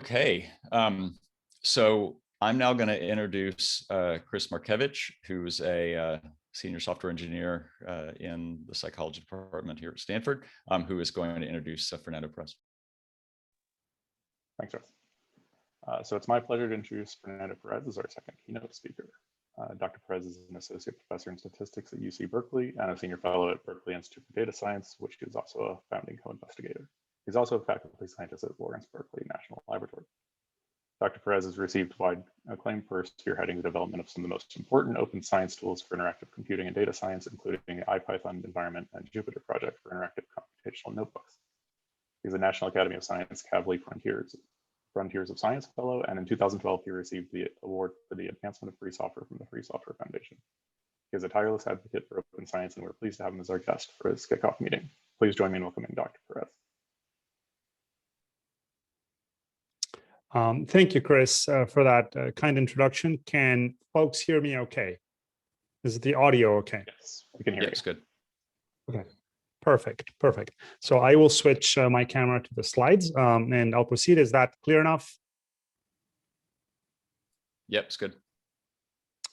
Okay, so I'm now going to introduce Chris Markevich, who's a senior software engineer in the psychology department here at Stanford, who is going to introduce Fernando Pérez. Thanks, Russ. So it's my pleasure to introduce Fernando Pérez as our second keynote speaker. Dr. Pérez is an associate professor in statistics at UC Berkeley and a senior fellow at Berkeley Institute for Data Science, which he is also a founding co-investigator. He's also a faculty scientist at Lawrence Berkeley National Laboratory. Dr. Pérez has received wide acclaim for spearheading the development of some of the most important open science tools for interactive computing and data science, including the IPython environment and Jupyter project for interactive computational notebooks. He's a National Academy of Science Kavli Frontiers of Science Fellow, and in 2012, he received the award for the advancement of free software from the Free Software Foundation. He is a tireless advocate for open science, and we're pleased to have him as our guest for his kickoff meeting. Please join me in welcoming Dr. Pérez. Thank you, Chris, for that kind introduction. Can folks hear me okay? Is the audio okay? Yes, we can hear you. It's good. Okay, perfect. So I will switch my camera to the slides and I'll proceed. Is that clear enough? Yep, it's good.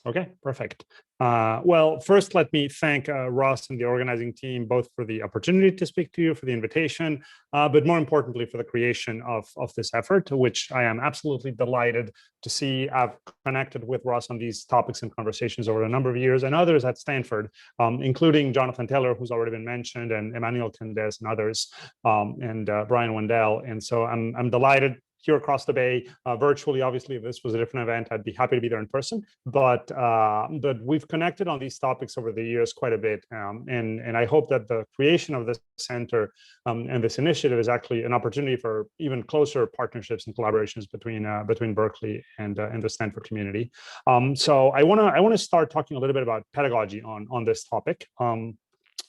Okay, perfect. Well, first, let me thank Ross and the organizing team, both for the opportunity to speak to you, for the invitation, but more importantly, for the creation of this effort, which I am absolutely delighted to see. I've connected with Ross on these topics and conversations over a number of years, and others at Stanford, including Jonathan Taylor, who's already been mentioned, and Emmanuel Candes and others, and Brian Wendell. And so I'm delighted here across the bay, virtually. Obviously, if this was a different event, I'd be happy to be there in person. But we've connected on these topics over the years quite a bit, and I hope that the creation of this center and this initiative is actually an opportunity for even closer partnerships and collaborations between Berkeley and the Stanford community. So I want to start talking a little bit about pedagogy on this topic.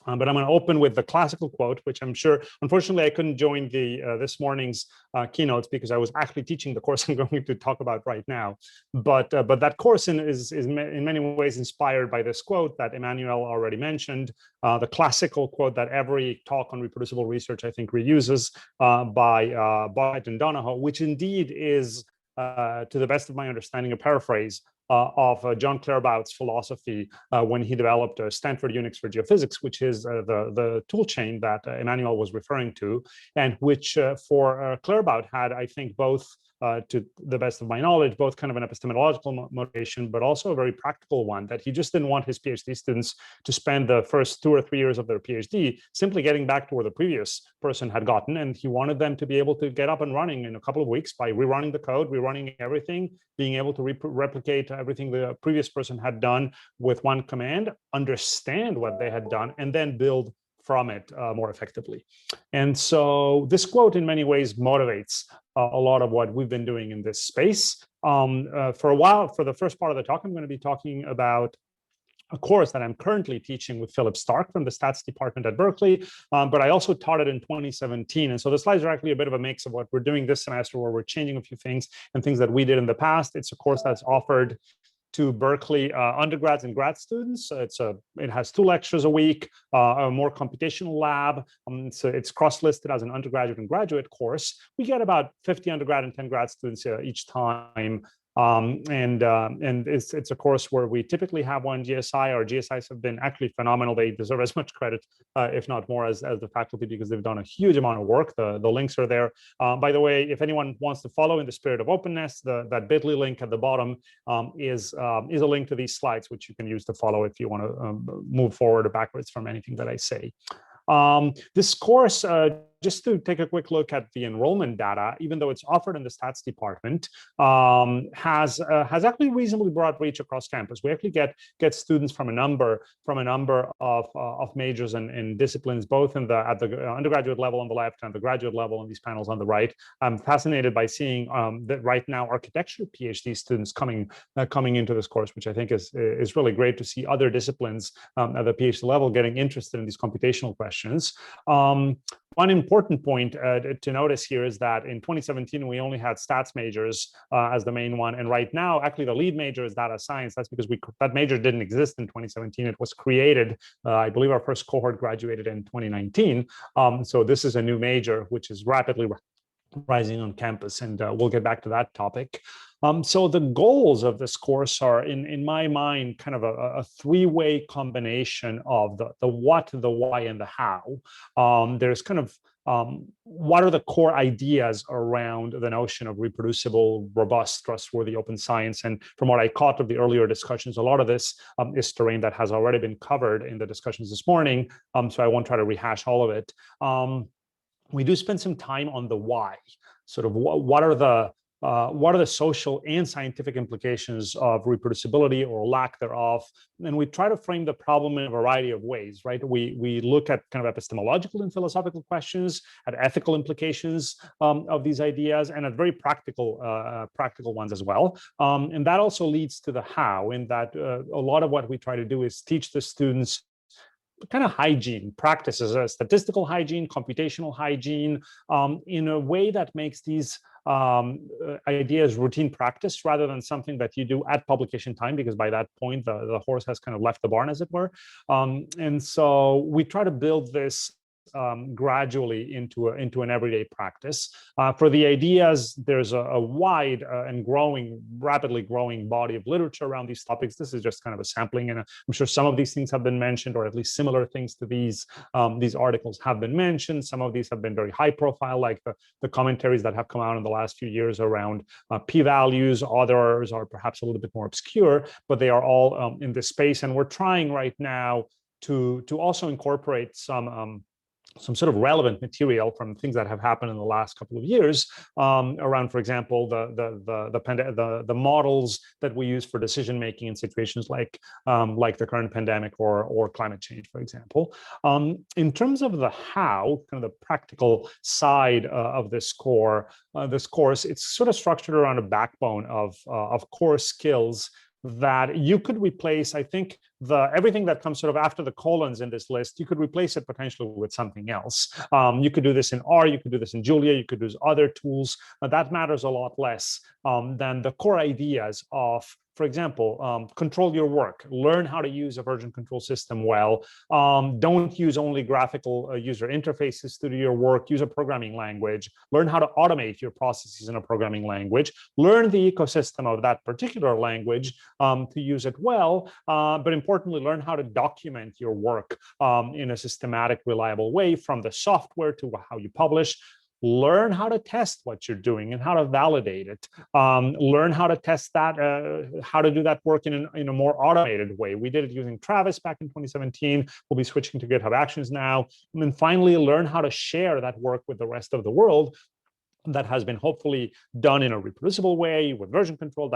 But I'm going to open with the classical quote, which I'm sure, unfortunately, I couldn't join the this morning's keynotes because I was actually teaching the course I'm going to talk about right now. But that course is in many ways inspired by this quote that Emmanuel already mentioned, the classical quote that every talk on reproducible research, I think, reuses by Bott and Donahoe, which indeed is, to the best of my understanding, a paraphrase of John Claerbout's philosophy when he developed Stanford Unix for geophysics, which is the tool chain that Emmanuel was referring to, and which for Claerbout had, I think, both, to the best of my knowledge, both kind of an epistemological motivation, but also a very practical one, that he just didn't want his PhD students to spend the first 2 or 3 years of their PhD simply getting back to where the previous person had gotten. And he wanted them to be able to get up and running in a couple of weeks by rerunning the code, rerunning everything, being able to replicate everything the previous person had done with one command, understand what they had done, and then build from it more effectively. And so this quote in many ways motivates a lot of what we've been doing in this space. For a while, for the first part of the talk, I'm going to be talking about a course that I'm currently teaching with Philip Stark from the stats department at Berkeley, but I also taught it in 2017. And so the slides are actually a bit of a mix of what we're doing this semester, where we're changing a few things and things that we did in the past. It's a course that's offered to Berkeley undergrads and grad students. It has 2 lectures a week, a more computational lab. So it's cross-listed as an undergraduate and graduate course. We get about 50 undergrad and 10 grad students each time. And it's a course where we typically have one GSI. Our GSIs have been actually phenomenal. They deserve as much credit, if not more, as the faculty, because they've done a huge amount of work. The links are there. By the way, if anyone wants to follow in the spirit of openness, that bit.ly link at the bottom is a link to these slides, which you can use to follow if you want to move forward or backwards from anything that I say. This course, just to take a quick look at the enrollment data, even though it's offered in the stats department, has actually reasonably broad reach across campus. We actually get students from a number of majors and disciplines, both at the undergraduate level on the left and the graduate level on these panels on the right. I'm fascinated by seeing that right now architecture PhD students coming into this course, which I think is really great to see other disciplines at the PhD level getting interested in these computational questions. One important point to notice here is that in 2017, we only had stats majors as the main one. And right now, actually, the lead major is data science. That's because that major didn't exist in 2017. It was created, I believe our first cohort graduated in 2019. So this is a new major, which is rapidly rising on campus, and we'll get back to that topic. So the goals of this course are, in my mind, kind of a three-way combination of the what, the why, and the how. There's kind of what are the core ideas around the notion of reproducible, robust, trustworthy open science? And from what I caught of the earlier discussions, a lot of this is terrain that has already been covered in the discussions this morning, so I won't try to rehash all of it. We do spend some time on the why, sort of what are the social and scientific implications of reproducibility or lack thereof? And we try to frame the problem in a variety of ways, right? We look at kind of epistemological and philosophical questions, at ethical implications of these ideas, and at very practical ones as well. And that also leads to the how, in that a lot of what we try to do is teach the students kind of hygiene practices, statistical hygiene, computational hygiene, in a way that makes these ideas routine practice rather than something that you do at publication time, because by that point the horse has kind of left the barn, as it were. And so we try to build this gradually into an everyday practice. For the ideas, there's a wide and rapidly growing body of literature around these topics. This is just kind of a sampling, and I'm sure some of these things have been mentioned, or at least similar things to these articles have been mentioned. Some of these have been very high profile, like the commentaries that have come out in the last few years around p-values. Others are perhaps a little bit more obscure, but they are all in this space. And we're trying right now to also incorporate some sort of relevant material from things that have happened in the last couple of years around, for example, the models that we use for decision making in situations like the current pandemic or climate change, for example. In terms of the how, kind of the practical side of this course, it's sort of structured around a backbone of core skills that you could replace. I think everything that comes sort of after the colons in this list, you could replace it potentially with something else. You could do this in R, you could do this in Julia, you could use other tools. That matters a lot less than the core ideas of, for example, control your work, learn how to use a version control system well, don't use only graphical user interfaces to do your work, use a programming language, learn how to automate your processes in a programming language, learn the ecosystem of that particular language to use it well, but importantly, learn how to document your work in a systematic, reliable way, from the software to how you publish. Learn how to test what you're doing and how to validate it. Learn how to test that, how to do that work in a more automated way. We did it using Travis back in 2017. We'll be switching to GitHub Actions now. And then finally, learn how to share that work with the rest of the world. That has been hopefully done in a reproducible way with version control,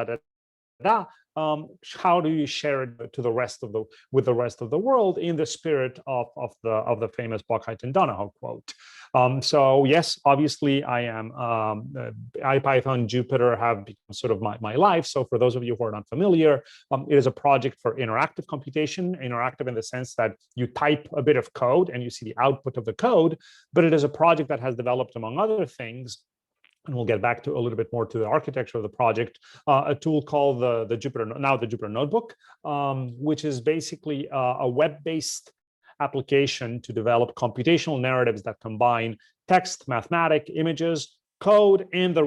how do you share it to the rest of the world in the spirit of the famous Buckheit and Donahoe quote? So yes, obviously I am IPython, Jupyter have become sort of my life. So for those of you who are not familiar, it is a project for interactive computation, interactive in the sense that you type a bit of code and you see the output of the code, but it is a project that has developed, among other things, and we'll get back to a little bit more to the architecture of the project, a tool called the Jupyter Notebook, which is basically a web-based application to develop computational narratives that combine text, mathematics, images, code, and the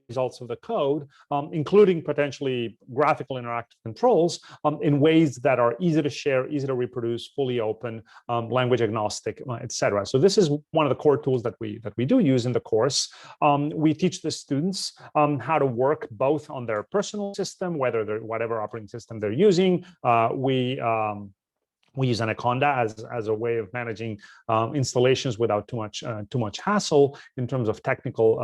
results of the code, including potentially graphical interactive controls, in ways that are easy to share, easy to reproduce, fully open, language agnostic, etc. So this is one of the core tools that we do use in the course. We teach the students how to work both on their personal system, whatever operating system they're using. We use Anaconda as a way of managing installations without too much hassle in terms of technical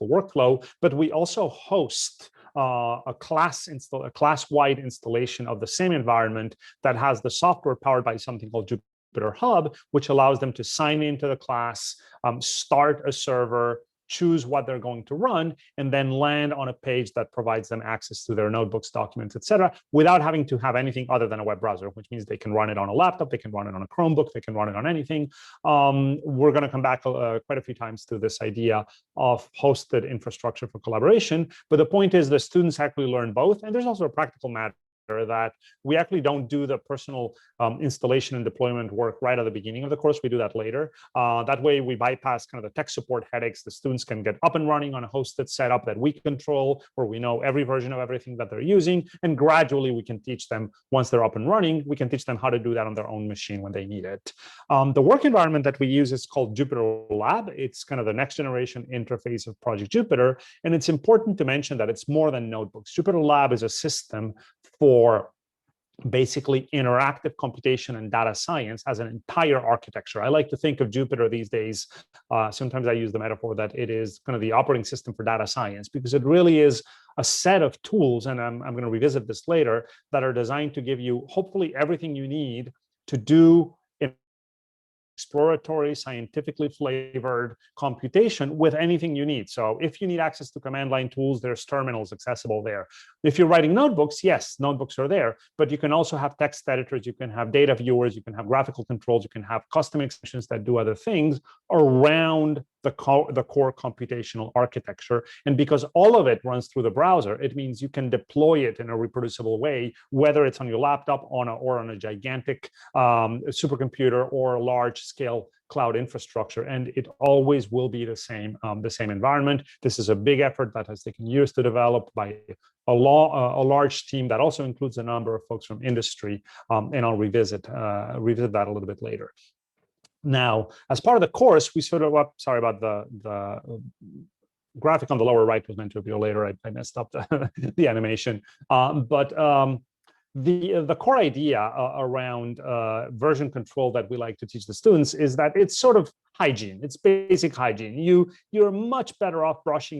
workflow. But we also host a class-wide installation of the same environment that has the software powered by something called Jupyter Hub, which allows them to sign into the class, start a server, choose what they're going to run, and then land on a page that provides them access to their notebooks, documents, etc., without having to have anything other than a web browser, which means they can run it on a laptop, they can run it on a Chromebook, they can run it on anything. We're going to come back quite a few times to this idea of hosted infrastructure for collaboration, but the point is the students actually learn both, and there's also a practical matter that we actually don't do the personal installation and deployment work right at the beginning of the course. We do that later. That way we bypass kind of the tech support headaches. The students can get up and running on a hosted setup that we control, where we know every version of everything that they're using. And gradually we can teach them, once they're up and running, we can teach them how to do that on their own machine when they need it. The work environment that we use is called Jupyter Lab. It's kind of the next generation interface of Project Jupyter. And it's important to mention that it's more than notebooks. Jupyter Lab is a system for basically interactive computation and data science as an entire architecture. I like to think of Jupyter these days. Sometimes I use the metaphor that it is kind of the operating system for data science, because it really is a set of tools, and I'm going to revisit this later, that are designed to give you hopefully everything you need to do exploratory, scientifically flavored computation with anything you need. So if you need access to command line tools, there's terminals accessible there. If you're writing notebooks, yes, notebooks are there, but you can also have text editors, you can have data viewers, you can have graphical controls, you can have custom extensions that do other things around the core computational architecture. And because all of it runs through the browser, it means you can deploy it in a reproducible way, whether it's on your laptop or on a gigantic supercomputer or a large-scale cloud infrastructure, and it always will be the same environment. This is a big effort that has taken years to develop by a large team that also includes a number of folks from industry, and I'll revisit that a little bit later. Now, as part of the course, we sort of, sorry about the graphic on the lower right was meant to appear later. I messed up the animation, but the core idea around version control that we like to teach the students is that it's sort of hygiene. It's basic hygiene. You're much better off brushing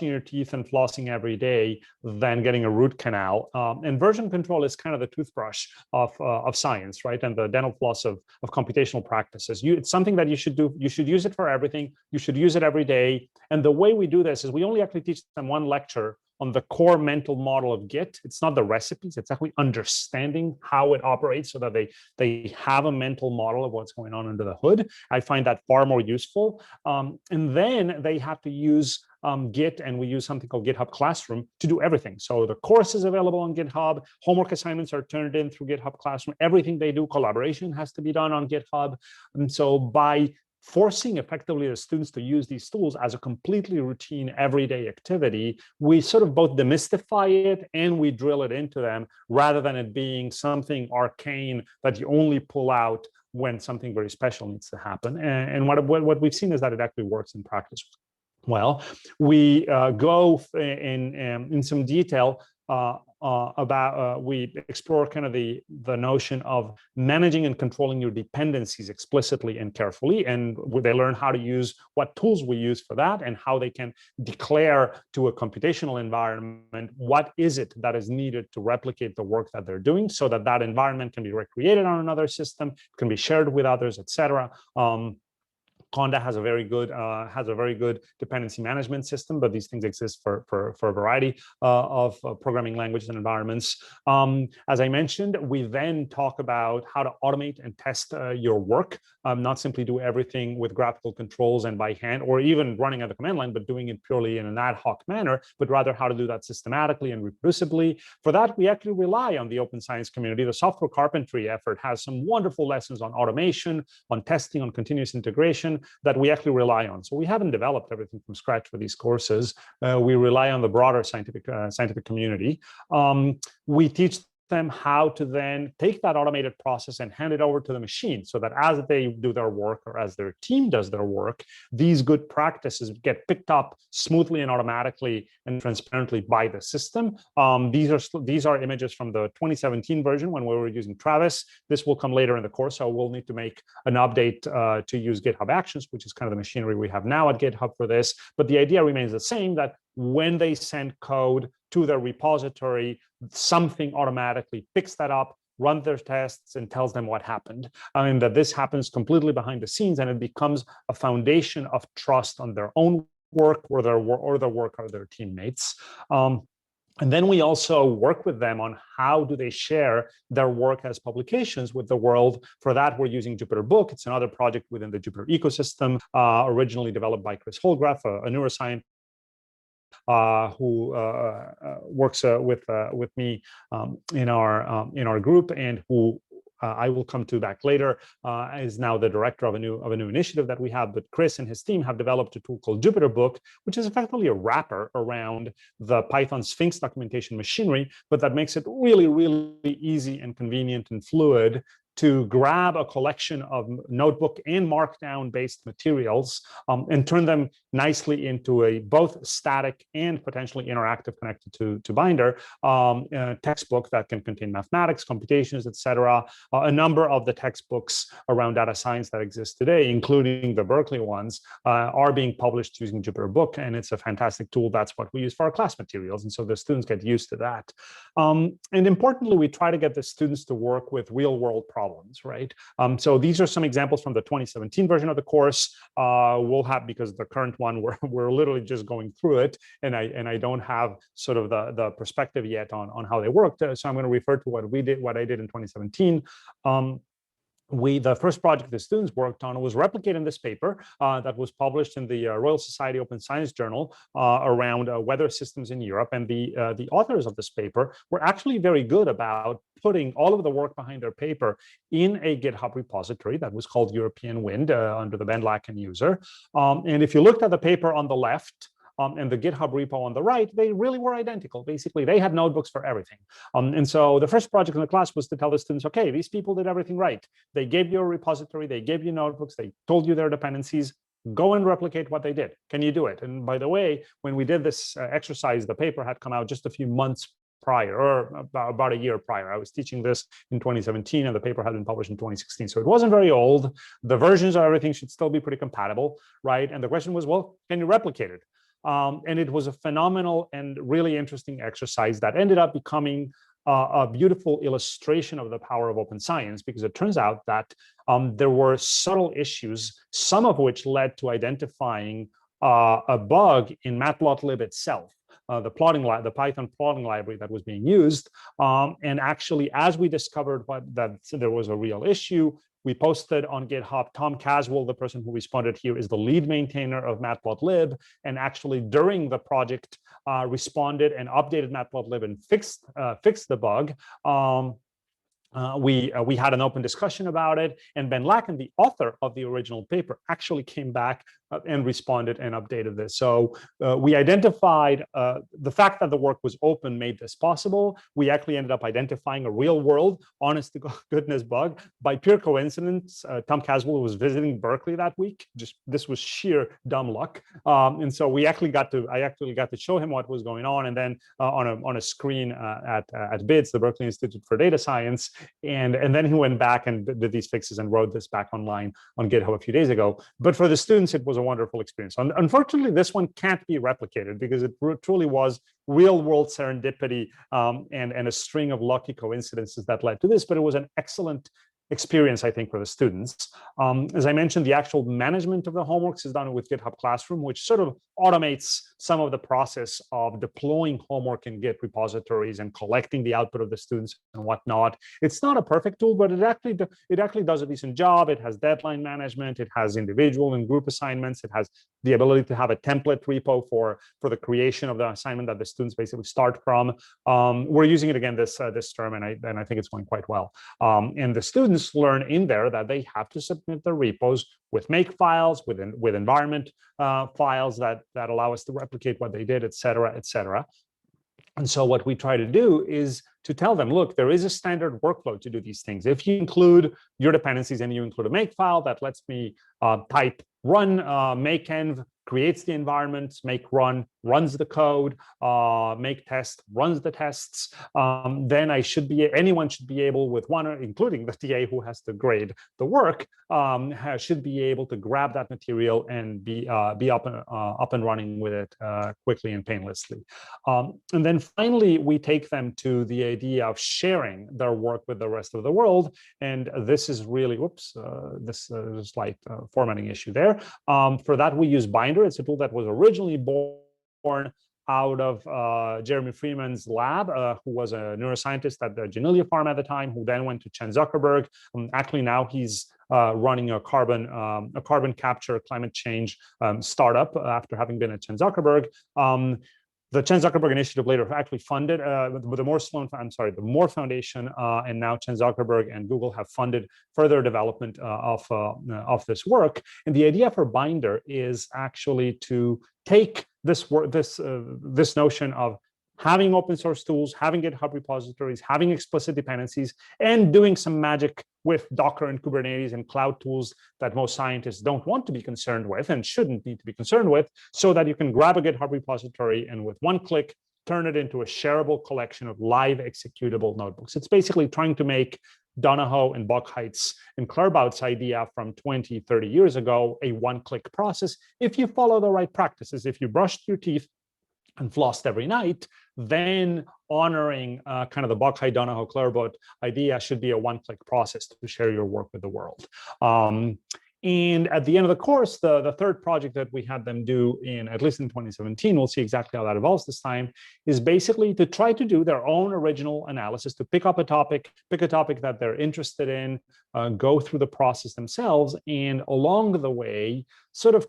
your teeth and flossing every day than getting a root canal. And version control is kind of the toothbrush of science, right? And the dental floss of computational practices. It's something that you should do. You should use it for everything. You should use it every day. And the way we do this is we only actually teach them one lecture on the core mental model of Git. It's not the recipes, it's actually understanding how it operates so that they have a mental model of what's going on under the hood. I find that far more useful. And then they have to use Git, and we use something called Github Classroom to do everything. So the course is available on GitHub, homework assignments are turned in through Github Classroom, everything they do, collaboration has to be done on GitHub. And so by forcing effectively the students to use these tools as a completely routine everyday activity, we sort of both demystify it and we drill it into them, rather than it being something arcane that you only pull out when something very special needs to happen. And what we've seen is that it actually works in practice. Well, we go in some detail we explore kind of the notion of managing and controlling your dependencies explicitly and carefully, and they learn how to use what tools we use for that, and how they can declare to a computational environment what is it that is needed to replicate the work that they're doing, so that that environment can be recreated on another system, can be shared with others, etc. Conda has a very good dependency management system, but these things exist for a variety of programming languages and environments. As I mentioned, we then talk about how to automate and test your work, not simply do everything with graphical controls and by hand, or even running at the command line, but doing it purely in an ad hoc manner, but rather how to do that systematically and reproducibly. For that, we actually rely on the open science community. The software carpentry effort has some wonderful lessons on automation, on testing, on continuous integration that we actually rely on. So we haven't developed everything from scratch for these courses. We rely on the broader scientific community. We teach them how to then take that automated process and hand it over to the machine, so that as they do their work, or as their team does their work, these good practices get picked up smoothly and automatically and transparently by the system. These are images from the 2017 version when we were using Travis. This will come later in the course, so we'll need to make an update to use GitHub Actions, which is kind of the machinery we have now at GitHub for this. But the idea remains the same, that when they send code to their repository, something automatically picks that up, runs their tests, and tells them what happened. I mean, that this happens completely behind the scenes, and it becomes a foundation of trust on their own work or the work of their teammates. And then we also work with them on how do they share their work as publications with the world. For that, we're using Jupyter Book. It's another project within the Jupyter ecosystem, originally developed by Chris Holgraf, a neuroscientist who works with me in our group, and who I will come to back later, is now the director of a new initiative that we have. But Chris and his team have developed a tool called Jupyter Book, which is effectively a wrapper around the Python Sphinx documentation machinery, but that makes it really, really easy and convenient and fluid to grab a collection of notebook and markdown-based materials and turn them nicely into a both static and potentially interactive, connected to Binder, textbook that can contain mathematics, computations, etc. A number of the textbooks around data science that exist today, including the Berkeley ones, are being published using Jupyter Book, and it's a fantastic tool. That's what we use for our class materials, and so the students get used to that. And importantly, we try to get the students to work with real-world problems, right? So these are some examples from the 2017 version of the course. We'll have, because the current one, we're literally just going through it, and I don't have sort of the perspective yet on how they worked. So I'm going to refer to what I did in 2017. The first project the students worked on was replicating this paper that was published in the Royal Society Open Science Journal around weather systems in Europe. And the authors of this paper were actually very good about putting all of the work behind their paper in a GitHub repository that was called European Wind under the Ben Lacken user. And if you looked at the paper on the left, and the GitHub repo on the right, they really were identical. Basically, they had notebooks for everything. And so the first project in the class was to tell the students, okay, these people did everything right. They gave you a repository, they gave you notebooks, they told you their dependencies. Go and replicate what they did. Can you do it? And by the way, when we did this exercise, the paper had come out just a few months prior, or about a year prior. I was teaching this in 2017, and the paper had been published in 2016. So it wasn't very old. The versions of everything should still be pretty compatible, right? And the question was, well, can you replicate it? And it was a phenomenal and really interesting exercise that ended up becoming a beautiful illustration of the power of open science, because it turns out that there were subtle issues, some of which led to identifying a bug in Matplotlib itself. The Python plotting library that was being used. And actually, as we discovered that there was a real issue, we posted on GitHub. Tom Caswell, the person who responded here, is the lead maintainer of Matplotlib, and actually during the project responded and updated Matplotlib and fixed the bug. We had an open discussion about it, and Ben Lacken, the author of the original paper, actually came back and responded and updated this. So we identified the fact that the work was open made this possible. We actually ended up identifying a real world, honest to goodness bug. By pure coincidence, Tom Caswell was visiting Berkeley that week. This was sheer dumb luck. And so I actually got to show him what was going on, and then on a screen at BIDS, the Berkeley Institute for Data Science. And then he went back and did these fixes and wrote this back online on GitHub a few days ago. But for the students, it was a wonderful experience. Unfortunately, this one can't be replicated because it truly was real-world serendipity and a string of lucky coincidences that led to this. But it was an excellent experience, I think, for the students. As I mentioned, the actual management of the homeworks is done with Github Classroom, which sort of automates some of the process of deploying homework in Git repositories and collecting the output of the students and whatnot. It's not a perfect tool, but it actually does a decent job. It has deadline management. It has individual and group assignments. It has the ability to have a template repo for the creation of the assignment that the students basically start from. We're using it again this term, and I think it's going quite well. And the students learn in there that they have to submit their repos with make files, with environment files that allow us to replicate what they did, et cetera, et cetera. And so what we try to do is to tell them, look, there is a standard workflow to do these things. If you include your dependencies and you include a make file that lets me type run make env, creates the environments, make run, runs the code, make test, runs the tests, then anyone should be able, with one, including the TA who has to grade the work, should be able to grab that material and be up and running with it quickly and painlessly. And then finally, we take them to the idea of sharing their work with the rest of the world. And this is really, this is a slight formatting issue there. For that, we use Binder. It's a tool that was originally born out of Jeremy Freeman's lab, who was a neuroscientist at the Janelia Farm at the time, who then went to Chen Zuckerberg. Actually, now he's running a carbon capture climate change startup after having been at Chen Zuckerberg. The Chen Zuckerberg Initiative later actually funded the Moore Foundation, and now Chen Zuckerberg and Google have funded further development of this work. And the idea for Binder is actually to take this notion of having open source tools, having GitHub repositories, having explicit dependencies, and doing some magic with Docker and Kubernetes and cloud tools that most scientists don't want to be concerned with and shouldn't need to be concerned with, so that you can grab a GitHub repository and with one click, turn it into a shareable collection of live executable notebooks. It's basically trying to make Donahoe and Bockheit's and Claerbout's idea from 20, 30 years ago a one-click process. If you follow the right practices, if you brushed your teeth and flossed every night, then honoring kind of the Bockheit, Donahoe, Claerbout idea should be a one-click process to share your work with the world. And at the end of the course, the third project that we had them do at least in 2017, we'll see exactly how that evolves this time, is basically to try to do their own original analysis, to pick a topic that they're interested in, go through the process themselves, and along the way, sort of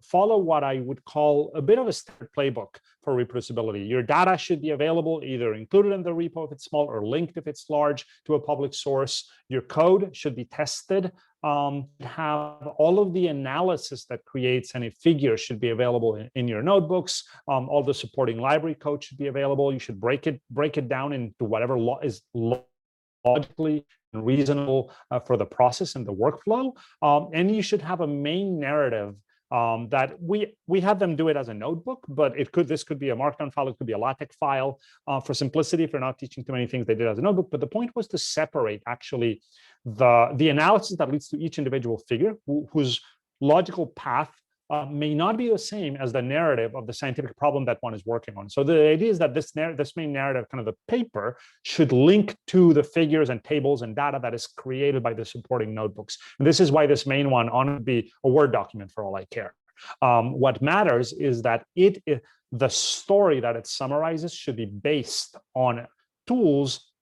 follow what I would call a bit of a standard playbook for reproducibility. Your data should be available, either included in the repo if it's small or linked if it's large to a public source. Your code should be tested. Have all of the analysis that creates any figure should be available in your notebooks. All the supporting library code should be available. You should break it down into whatever is logically reasonable for the process and the workflow. And you should have a main narrative that we had them do it as a notebook, but this could be a markdown file, it could be a LaTeX file. For simplicity, if you're not teaching too many things, they did it as a notebook. But the point was to separate actually the analysis that leads to each individual figure, whose logical path may not be the same as the narrative of the scientific problem that one is working on. So the idea is that this main narrative, kind of the paper, should link to the figures and tables and data that is created by the supporting notebooks. And this is why this main one ought to be a Word document for all I care. What matters is that the story that it summarizes should be based on tools,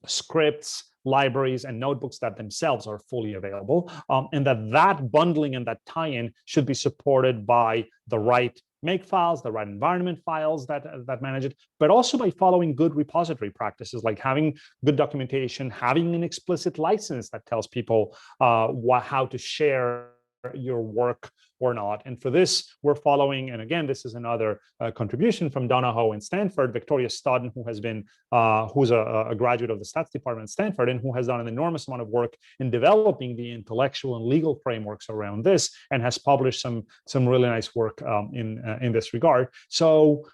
scripts, libraries, and notebooks that themselves are fully available, and that bundling and that tie-in should be supported by the right makefiles, the right environment files that manage it, but also by following good repository practices, like having good documentation, having an explicit license that tells people how to share your work or not. And for this, we're following, and again, this is another contribution from Donahoe and Stanford, Victoria Stodden, who's a graduate of the stats department at Stanford, and who has done an enormous amount of work in developing the intellectual and legal frameworks around this, and has published some really nice work in this regard. So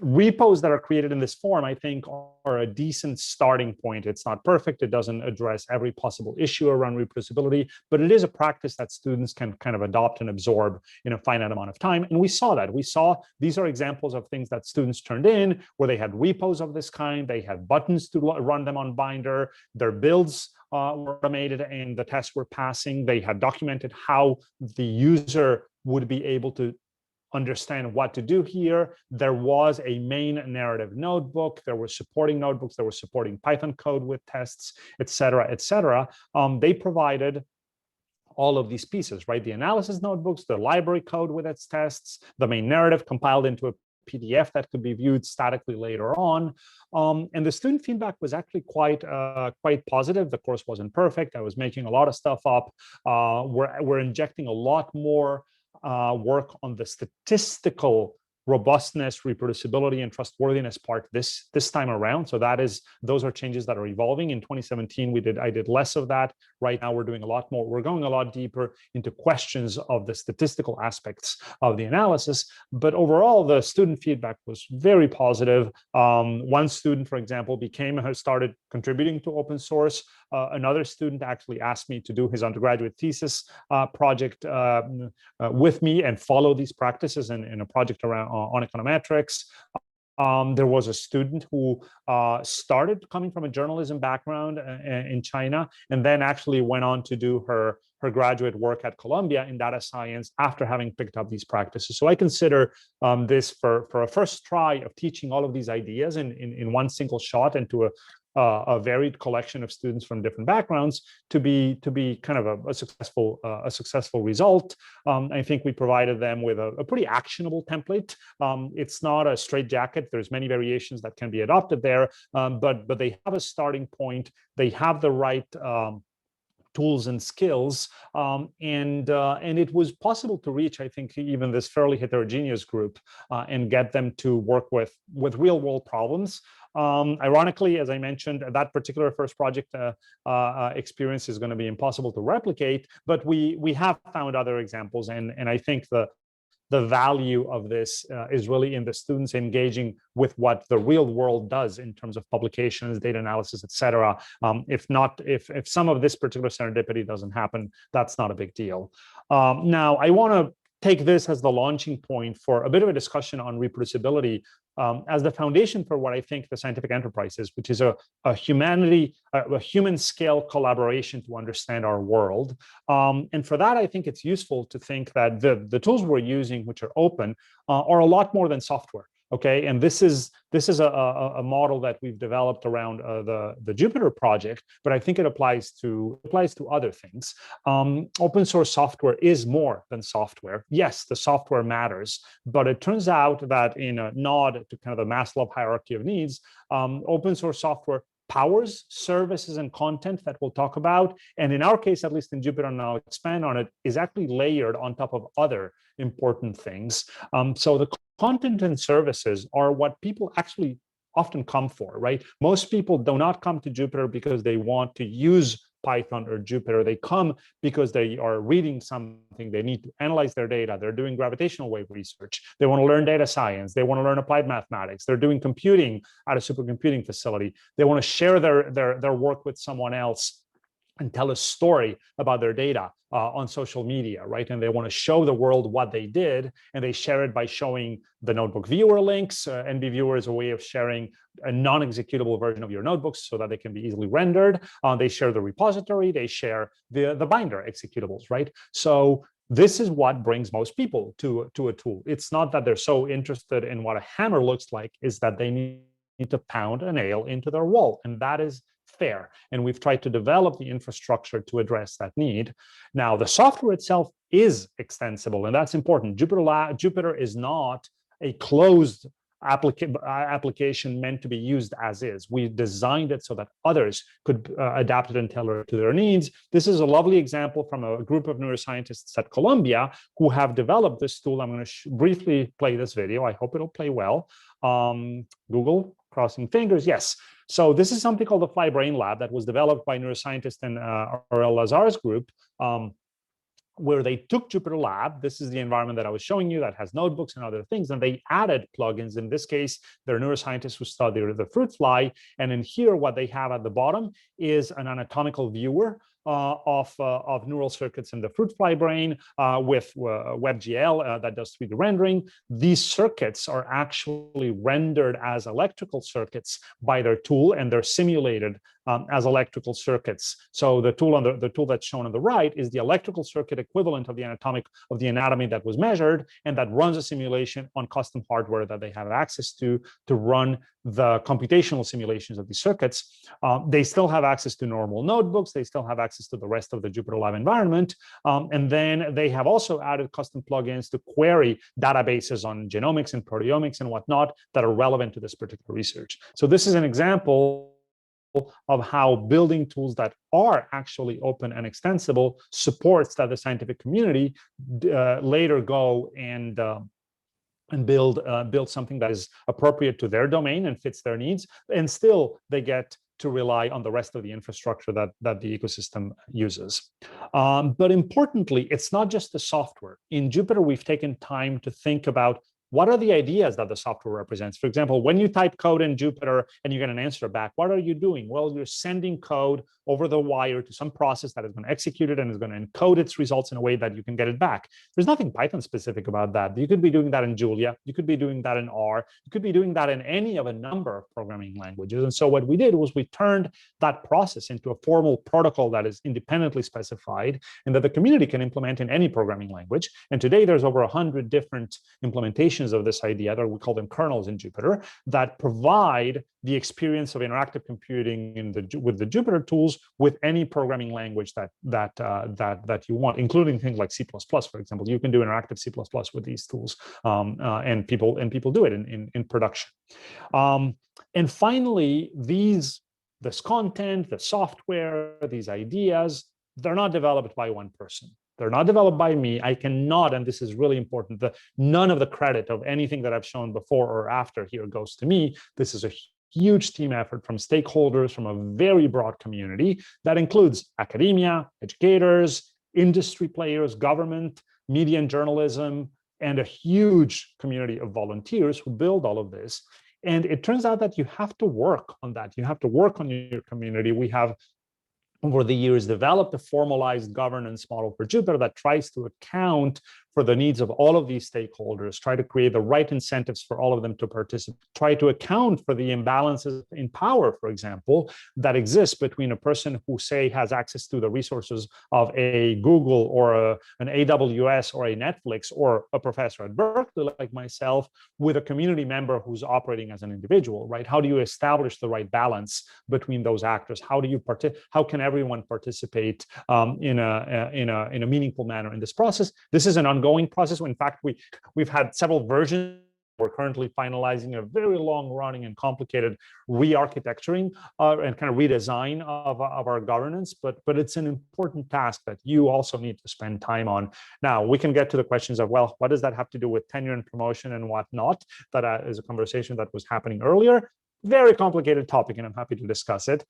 repos that are created in this form, I think, are a decent starting point. It's not perfect. It doesn't address every possible issue around reproducibility, but it is a practice that students can kind of adopt and absorb in a finite amount of time. And we saw that. We saw these are examples of things that students turned in, where they had repos of this kind. They had buttons to run them on Binder. Their builds were automated and the tests were passing. They had documented how the user would be able to understand what to do here. There was a main narrative notebook. There were supporting notebooks. There were supporting Python code with tests, et cetera, et cetera. They provided all of these pieces, right? The analysis notebooks, the library code with its tests, the main narrative compiled into a PDF that could be viewed statically later on. And the student feedback was actually quite positive. The course wasn't perfect. I was making a lot of stuff up. We're injecting a lot more work on the statistical robustness, reproducibility, and trustworthiness part this time around. So those are changes that are evolving. In 2017, I did less of that. Right now, we're doing a lot more. We're going a lot deeper into questions of the statistical aspects of the analysis. But overall, the student feedback was very positive. One student, for example, started contributing to open source. Another student actually asked me to do his undergraduate thesis project with me and follow these practices in a project around on econometrics. There was a student who started coming from a journalism background in China, and then actually went on to do her graduate work at Columbia in data science after having picked up these practices. So I consider this for a first try of teaching all of these ideas in one single shot and to a varied collection of students from different backgrounds to be kind of a successful result. I think we provided them with a pretty actionable template. It's not a straitjacket. There's many variations that can be adopted there, but they have a starting point. They have the right tools and skills, and it was possible to reach, I think, even this fairly heterogeneous group and get them to work with real world problems. Ironically, as I mentioned, that particular first project experience is going to be impossible to replicate, but we have found other examples, and I think the value of this is really in the students engaging with what the real world does in terms of publications, data analysis, et cetera. If some of this particular serendipity doesn't happen, that's not a big deal. Now, I want to take this as the launching point for a bit of a discussion on reproducibility as the foundation for what I think the scientific enterprise is, which is a human scale collaboration to understand our world. And for that, I think it's useful to think that the tools we're using, which are open, are a lot more than software. Okay, and this is a model that we've developed around the Jupyter project, but I think it applies to other things. Open source software is more than software. Yes, the software matters, but it turns out that in a nod to kind of the Maslow hierarchy of needs, open source software powers services and content that we'll talk about, and in our case, at least in Jupyter, and I'll expand on it, is actually layered on top of other important things. So the content and services are what people actually often come for, right? Most people do not come to Jupyter because they want to use Python or Jupyter. They come because they are reading something, they need to analyze their data, they're doing gravitational wave research, they want to learn data science, they want to learn applied mathematics, they're doing computing at a supercomputing facility, they want to share their work with someone else and tell a story about their data on social media, right? And they want to show the world what they did, and they share it by showing the notebook viewer links. NB Viewer is a way of sharing a non-executable version of your notebooks so that they can be easily rendered. They share the repository, they share the binder executables, right? So this is what brings most people to a tool. It's not that they're so interested in what a hammer looks like, is that they need to pound a nail into their wall, and that is fair. And we've tried to develop the infrastructure to address that need. Now, the software itself is extensible, and that's important. Jupyter is not a closed application meant to be used as is. We designed it so that others could adapt it and tailor it to their needs. This is a lovely example from a group of neuroscientists at Columbia who have developed this tool. I'm going to briefly play this video. I hope it'll play well. Google, crossing fingers, yes. So this is something called the Fly Brain Lab that was developed by neuroscientists in Aurel Lazar's group, where they took Jupyter Lab. This is the environment that I was showing you that has notebooks and other things, and they added plugins. In this case, they're neuroscientists who study the fruit fly. And in here, what they have at the bottom is an anatomical viewer of neural circuits in the fruit fly brain with WebGL that does 3D rendering. These circuits are actually rendered as electrical circuits by their tool, and they're simulated as electrical circuits. So the tool that's shown on the right is the electrical circuit equivalent of the anatomy that was measured, and that runs a simulation on custom hardware that they have access to run the computational simulations of these circuits. They still have access to normal notebooks. They still have access to the rest of the Jupyter Lab environment. And then they have also added custom plugins to query databases on genomics and proteomics and whatnot that are relevant to this particular research. So this is an example of how building tools that are actually open and extensible supports that the scientific community later go and build something that is appropriate to their domain and fits their needs, and still they get to rely on the rest of the infrastructure that the ecosystem uses. But importantly, it's not just the software. In Jupyter, we've taken time to think about what are the ideas that the software represents. For example, when you type code in Jupyter and you get an answer back, what are you doing? Well, you're sending code over the wire to some process that is going to execute it and is going to encode its results in a way that you can get it back. There's nothing Python specific about that. You could be doing that in Julia. You could be doing that in R. You could be doing that in any of a number of programming languages. And so what we did was we turned that process into a formal protocol that is independently specified and that the community can implement in any programming language. And today there's over 100 different implementations applications of this idea, that we call them kernels in Jupyter, that provide the experience of interactive computing with the Jupyter tools with any programming language that you want, including things like C++, for example. You can do interactive C++ with these tools, and people do it in production. And finally, this content, the software, these ideas, they're not developed by one person. They're not developed by me. I cannot, and this is really important, none of the credit of anything that I've shown before or after here goes to me. This is a huge team effort from stakeholders from a very broad community that includes academia, educators, industry players, government, media and journalism, and a huge community of volunteers who build all of this. And it turns out that you have to work on that. You have to work on your community. We have, over the years, developed a formalized governance model for Jupyter that tries to account for the needs of all of these stakeholders, try to create the right incentives for all of them to participate, try to account for the imbalances in power, for example, that exist between a person who, say, has access to the resources of a Google or an AWS or a Netflix or a professor at Berkeley like myself, with a community member who's operating as an individual, right? How do you establish the right balance between those actors? How can everyone participate in a meaningful manner in this process? This is an ongoing process. In fact, we've had several versions. We're currently finalizing a very long-running and complicated re-architecturing and kind of redesign of our governance, but it's an important task that you also need to spend time on. Now, we can get to the questions of, well, what does that have to do with tenure and promotion and whatnot? That is a conversation that was happening earlier. Very complicated topic, and I'm happy to discuss it.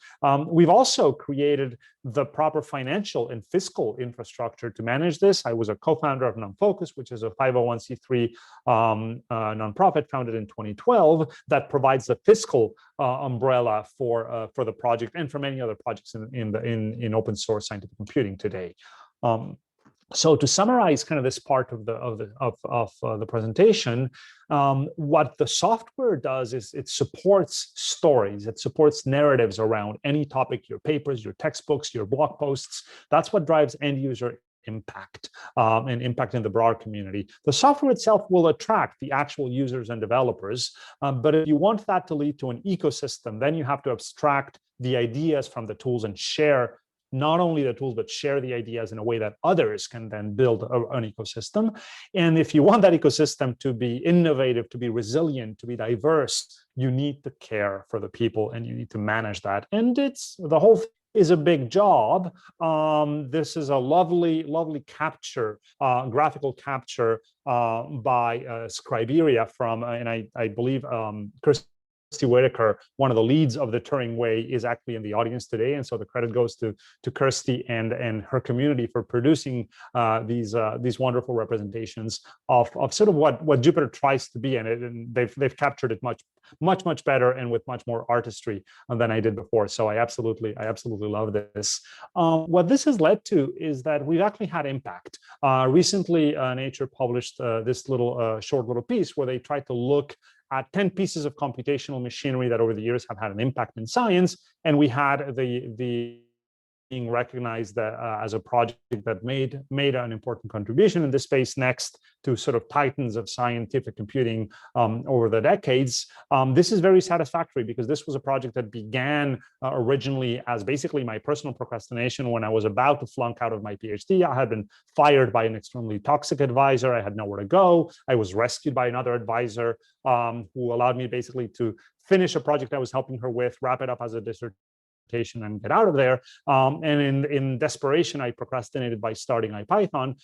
We've also created the proper financial and fiscal infrastructure to manage this. I was a co-founder of NonFocus, which is a 501c3 nonprofit founded in 2012 that provides the fiscal umbrella for the project and for many other projects in open source scientific computing today. So to summarize kind of this part of the presentation, what the software does is it supports stories, it supports narratives around any topic, your papers, your textbooks, your blog posts. That's what drives end user impact and impact in the broader community. The software itself will attract the actual users and developers, but if you want that to lead to an ecosystem, then you have to abstract the ideas from the tools and share not only the tools, but share the ideas in a way that others can then build an ecosystem. And if you want that ecosystem to be innovative, to be resilient, to be diverse, you need to care for the people and you need to manage that. And the whole thing is a big job. This is a lovely capture, graphical capture by Scriberia from, and I believe Kirsty Whitaker, one of the leads of the Turing Way, is actually in the audience today, and so the credit goes to Kirsty and her community for producing these wonderful representations of sort of what Jupyter tries to be, and they've captured it much better and with much more artistry than I did before. So I absolutely love this. What this has led to is that we've actually had impact. Recently, Nature published this short little piece where they tried to look at 10 pieces of computational machinery that over the years have had an impact in science, and we had the being recognized as a project that made an important contribution in this space next to sort of titans of scientific computing over the decades. This is very satisfactory because this was a project that began originally as basically my personal procrastination when I was about to flunk out of my PhD. I had been fired by an extremely toxic advisor. I had nowhere to go. I was rescued by another advisor who allowed me basically to finish a project I was helping her with, wrap it up as a dissertation, and get out of there. And in desperation, I procrastinated by starting IPython.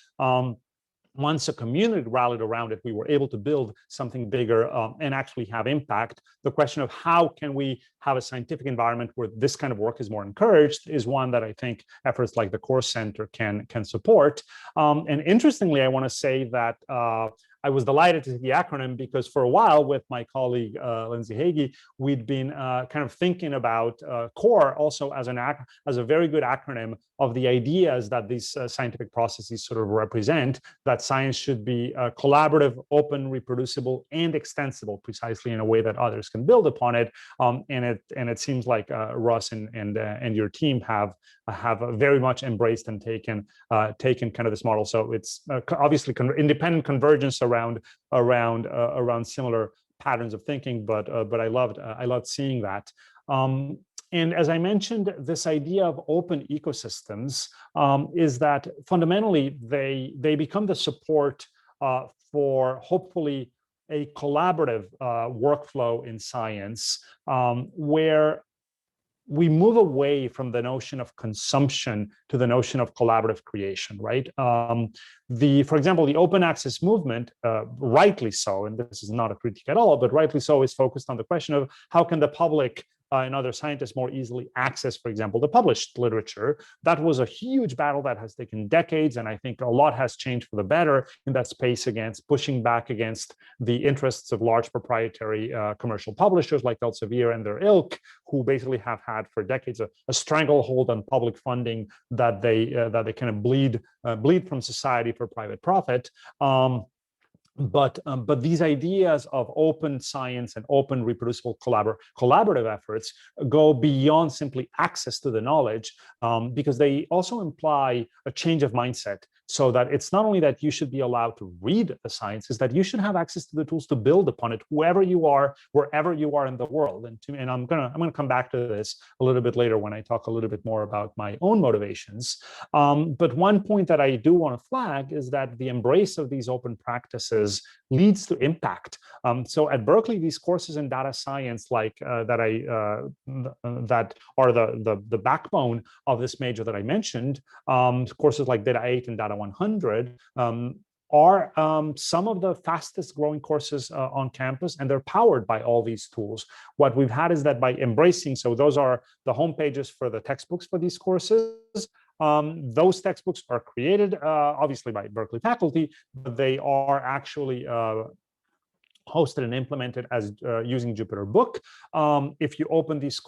Once a community rallied around it, we were able to build something bigger and actually have impact. The question of how can we have a scientific environment where this kind of work is more encouraged is one that I think efforts like the CORES Center can support. And interestingly, I want to say that I was delighted to see the acronym because for a while with my colleague, Lindsay Hagee, we'd been kind of thinking about CORE also as a very good acronym the ideas that these scientific processes sort of represent, that science should be collaborative, open, reproducible, and extensible, precisely in a way that others can build upon it. And it seems like Russ and your team have very much embraced and taken kind of this model. So it's obviously independent convergence around similar patterns of thinking, but I loved seeing that. And as I mentioned, this idea of open ecosystems is that fundamentally they become the support for hopefully a collaborative workflow in science, where we move away from the notion of consumption to the notion of collaborative creation, right? For example, the open access movement, rightly so, and this is not a critique at all, but rightly so, is focused on the question of how can the public and other scientists more easily access, for example, the published literature. That was a huge battle that has taken decades, and I think a lot has changed for the better in that space, against pushing back against the interests of large proprietary commercial publishers like Elsevier and their ilk, who basically have had for decades a stranglehold on public funding that they kind of bleed from society for private profit. But these ideas of open science and open, reproducible, collaborative efforts go beyond simply access to the knowledge, because they also imply a change of mindset. So that it's not only that you should be allowed to read the science, is that you should have access to the tools to build upon it, whoever you are, wherever you are in the world. And I'm gonna come back to this a little bit later when I talk a little bit more about my own motivations. But one point that I do want to flag is that the embrace of these open practices leads to impact. So at Berkeley, these courses in data science, like that are the backbone of this major that I mentioned, courses like Data 8 and Data 100, are some of the fastest growing courses on campus, and they're powered by all these tools. What we've had is that by embracing, so those are the home pages for the textbooks for these courses. Those textbooks are created obviously by Berkeley faculty, but they are actually hosted and implemented as using Jupyter Book. If you open these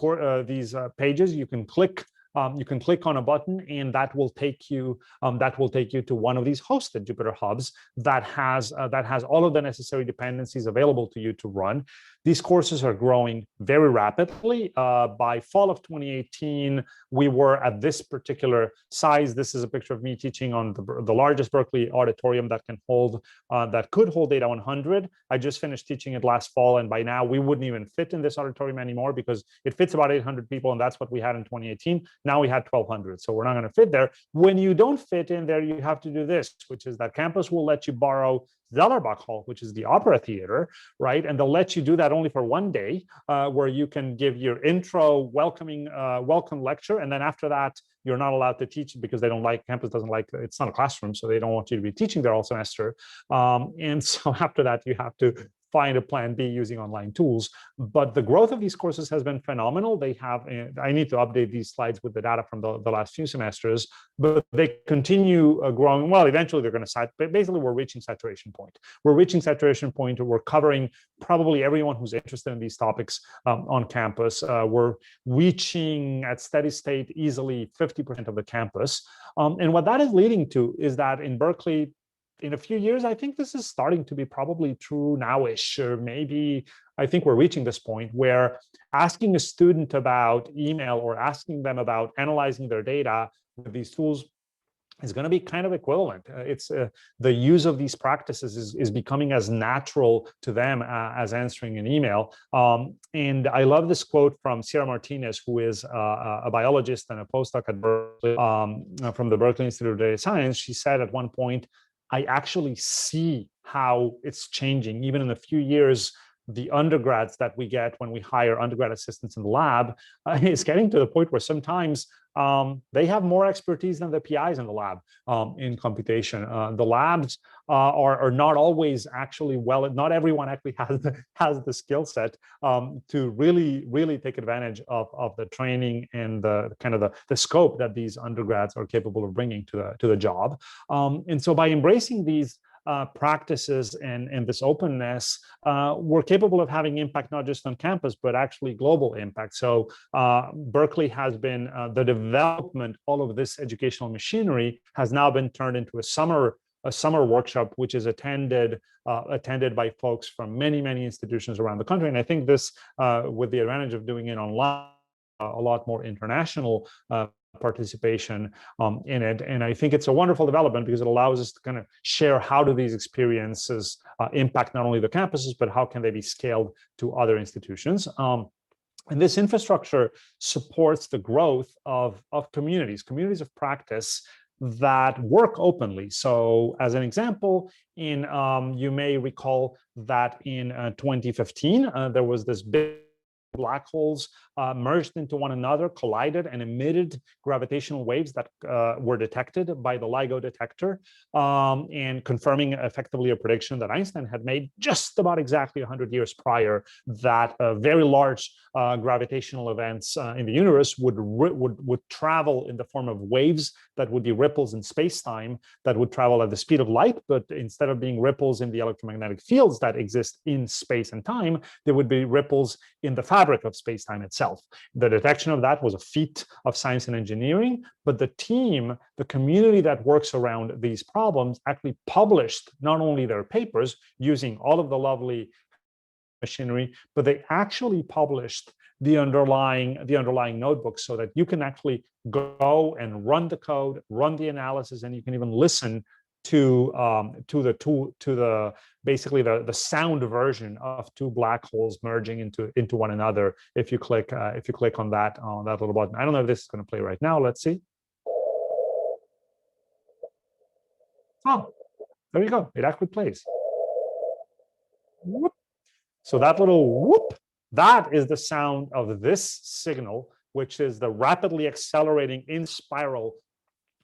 pages, you can click on a button, and that will take you to one of these hosted Jupyter hubs that has all of the necessary dependencies available to you to run. These courses are growing very rapidly. By fall of 2018, we were at this particular size. This is a picture of me teaching on the largest Berkeley auditorium that could hold Data 100. I just finished teaching it last fall, and by now we wouldn't even fit in this auditorium anymore because it fits about 800 people, and that's what we had in 2018. Now we had 1,200, so we're not going to fit there. When you don't fit in there, you have to do this, which is that campus will let you borrow Zellerbach Hall, which is the opera theater, right? And they'll let you do that only for one day, where you can give your intro welcome lecture, and then after that, you're not allowed to teach because campus doesn't like, it's not a classroom, so they don't want you to be teaching there all semester. And so after that, you have to find a plan B using online tools. But the growth of these courses has been phenomenal. They have, I need to update these slides with the data from the last few semesters, but they continue growing. Well, eventually they're going to basically we're reaching saturation point. We're covering probably everyone who's interested in these topics on campus. We're reaching at steady state easily 50% of the campus. And what that is leading to is that in Berkeley, in a few years, I think this is starting to be probably true nowish, or maybe I think we're reaching this point where asking a student about email or asking them about analyzing their data with these tools is going to be kind of equivalent. It's the use of these practices is becoming as natural to them as answering an email. And I love this quote from Sierra Martinez, who is a biologist and a postdoc at Berkeley, from the Berkeley Institute of Data Science. She said at one point, I actually see how it's changing. Even in a few years, the undergrads that we get when we hire undergrad assistants in the lab is getting to the point where sometimes they have more expertise than the PIs in the lab in computation. The labs are not always actually not everyone actually has the skill set to really take advantage of the training and the kind of the scope that these undergrads are capable of bringing to the job. And so by embracing these practices and this openness were capable of having impact not just on campus, but actually global impact. So Berkeley has been, the development, all of this educational machinery has now been turned into a summer workshop, which is attended by folks from many institutions around the country. And I think this, with the advantage of doing it online, a lot more international participation in it. And I think it's a wonderful development because it allows us to kind of share how do these experiences impact not only the campuses, but how can they be scaled to other institutions. And this infrastructure supports the growth of communities of practice that work openly. So as an example, you may recall that in 2015, there was this big black holes merged into one another, collided, and emitted gravitational waves that were detected by the LIGO detector, and confirming effectively a prediction that Einstein had made just about exactly 100 years prior, that very large gravitational events in the universe would travel in the form of waves that would be ripples in space-time that would travel at the speed of light, but instead of being ripples in the electromagnetic fields that exist in space and time, there would be ripples in the fabric of space-time itself. The detection of that was a feat of science and engineering, but the team, the community that works around these problems actually published not only their papers using all of the lovely machinery, but they actually published the underlying notebooks so that you can actually go and run the code, run the analysis, and you can even listen to basically the sound version of two black holes merging into one another. If you click on that little button, I don't know if this is going to play right now. Let's see. Oh, there you go. It actually plays. Whoop. So that little whoop, that is the sound of this signal, which is the rapidly accelerating in spiral